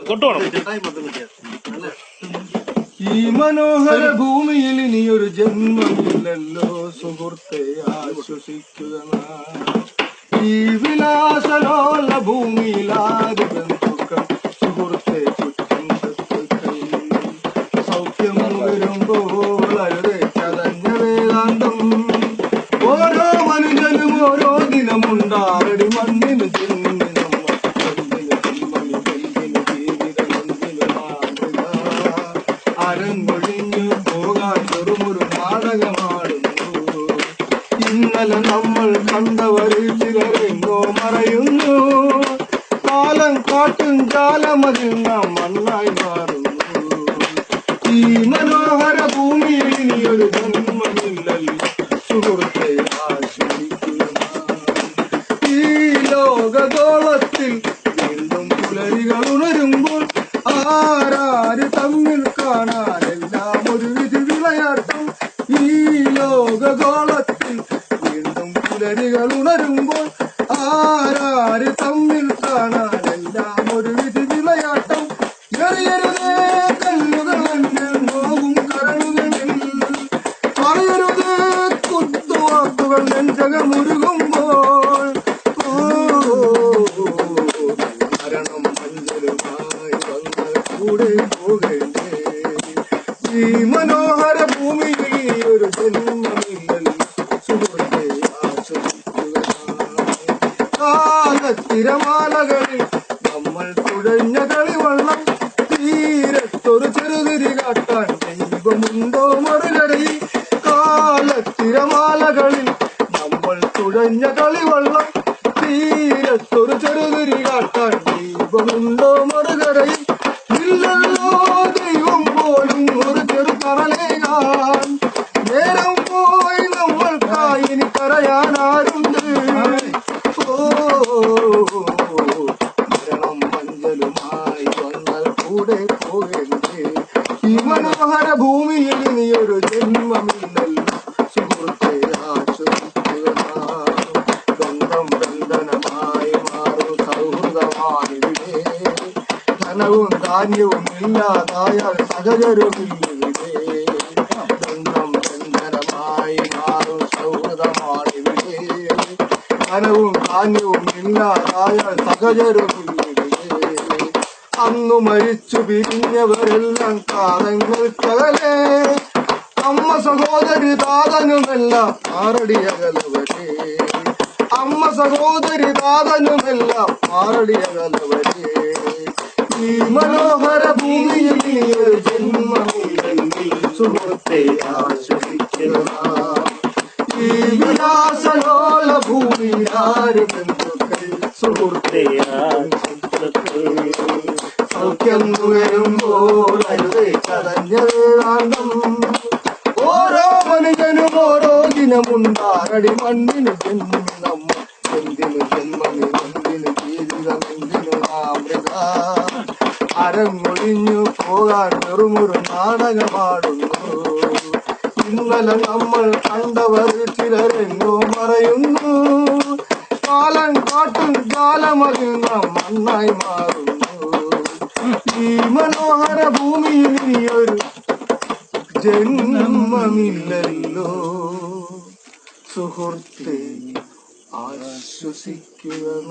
ഈ മനോഹര ഭൂമിയിൽ ഇനിയൊരു ജന്മമില്ലല്ലോ സുഹൃത്തെ ആശ്വസിക്കുക. ഈ വിലാസലോല ഭൂമിയിലാര് ബന്ധുക്കൾ സുഹൃത്തെ കുറ്റം ശത്രുക്കൾ. സൗഖ്യം വരുമ്പോൾ അരുതേ ചതഞ്ഞ വേദാന്തം. ഓരോ മനുഷ്യനും ഓരോ ദിനമുണ്ടാറടി മണ്ണിന് അരങ്ങൊഴിഞ്ഞു പോകാൻ ചെറുമൊരു നാടകമാടുന്നു. ഇന്നലെ നമ്മൾ കണ്ടവരിൽ ചിലരെങ്ങോ മറയുന്നു. കാലം കാട്ടും ജാലമതിൽ നാം മണ്ണായി മാറുന്നു. ഈ മനോഹര ഭൂമിയിൽ ഇനിയൊരു ജന്മമില്ലല്ലോ സുഹൃത്തെ ആശ്രയിക്കുക. ഈ ലോകഗോളത്തിൽ വീണ്ടും പുലരികൾ ഉണരുമ്പോൾ ആരാര് തമ്മിൽ കാണാൻ എല്ലാം ഒരു വിധി വിളയാട്ടം. ഈ ലോകഗോളത്തിൽ വീണ്ടും പുലരികൾ ഉണരുമ്പോൾ ആരാര് തമ്മിൽ കാണാൻ എല്ലാം ഒരു വിധി വിളയാട്ടം. എറിയരുതേ കല്ലുകൾ എന്നിൽ നോവും കരളുകളിൽ. പറയരുതേ കുത്തുവാക്കുകൾ നെഞ്ചകമുരുകുമ്പോൾ. മരണം മഞ്ചലുമായി വന്നാൽ കൂടെ പോകേണ്ടേ. ഈ മനോഹര ഭൂമിയിൽ ഒരു ജന്മമില്ലല്ലോ സുഹൃത്തെ ആശ്വസിക്കുക. കാലത്തിരമാലകളിൽ നമ്മൾ തുഴഞ്ഞ കളിവള്ളം. തീരത്തൊരു ചെറുതിരി കാട്ടാൻ ദൈവമുണ്ടോ മറുകരയിൽ. കാലത്തിരമാലകളിൽ നമ്മൾ തുഴഞ്ഞ കളിവള്ളം. തീരത്തൊരു ചെറുതിരി കാട്ടാൻ ദൈവമുണ്ടോ മറുകരയിൽ. ഇല്ലല്ലോ ദൈവം പോലും ഒരു ചെറു കറലേകാൻ. നേരം പോയി നമ്മൾക്കായി ഇനി കരയാൻ ആരുണ്ട്. മരണം മഞ്ചലുമായി വന്നാൽ കൂടെ പോകേണ്ടേ. ഈ മനോഹര ഭൂമിയിൽ ഇനിയൊരു ജന്മമില്ലല്ലോ സുഹൃത്തെ ആശ്വസിക്കുക. ബന്ധം ബന്ധനമായി മാറും സൗഹൃദമാണിവിടെ. ധനവും ധാന്യവും ഇല്ലാതായാൽ സഹചരുമില്ലിവിടെ. ബന്ധം ബന്ധനമായി മാറും സൗഹൃദമാണിവിടെ. ധനവും ധാന്യവും ഇല്ലാതായാൽ സഹചരുമില്ലിവിടെ. അന്നു മരിച്ചു പിരിഞ്ഞവരെല്ലാം കാലങ്ങൾക്കകലെ. അമ്മ സഹോദരി താതനുമെല്ലാം ആറടിയകലവരെ. അമ്മ സഹോദരി താതനുമെല്ലാം ആറടിയകലവരെ. ഈ മനോഹര ഭൂമിയിൽ ഒരു ജന്മമില്ലെങ്കിൽ സുഹൃത്തെ ആശ്വസിക്കുക. ഈ വിലാസലോല ഭൂമിയിൽ ആര് ബന്ധുക്കൾ സുഹൃത്തെ സൗഖ്യം വരുമ്പോൾ അരുതേ ചതഞ്ഞ വേദാന്തം. ഓരോ മനുഷ്യനും ഓരോ ദിനമുണ്ടാറടി മണ്ണിന് ജന്മം. എന്തിനു ജന്മമേ എന്തിനു ജീവിതം എന്തിനു അമൃത. അരങ്ങൊഴിഞ്ഞു പോകാൻ വെറുമൊരു നാടകമാടുന്നു. ഇന്നലെ നമ്മൾ കണ്ടവർ ചിലരെങ്ങോ മറയുന്നു. കാലം കാട്ടും ജാലമതിൽ നാം മണ്ണായി മാറുന്നു. ഈ മനോഹര ഭൂമിയിൽ ഇനിയൊരു ജന്മമില്ലല്ലോ സുഹൃത്തെ ആശ്വസിക്കുക.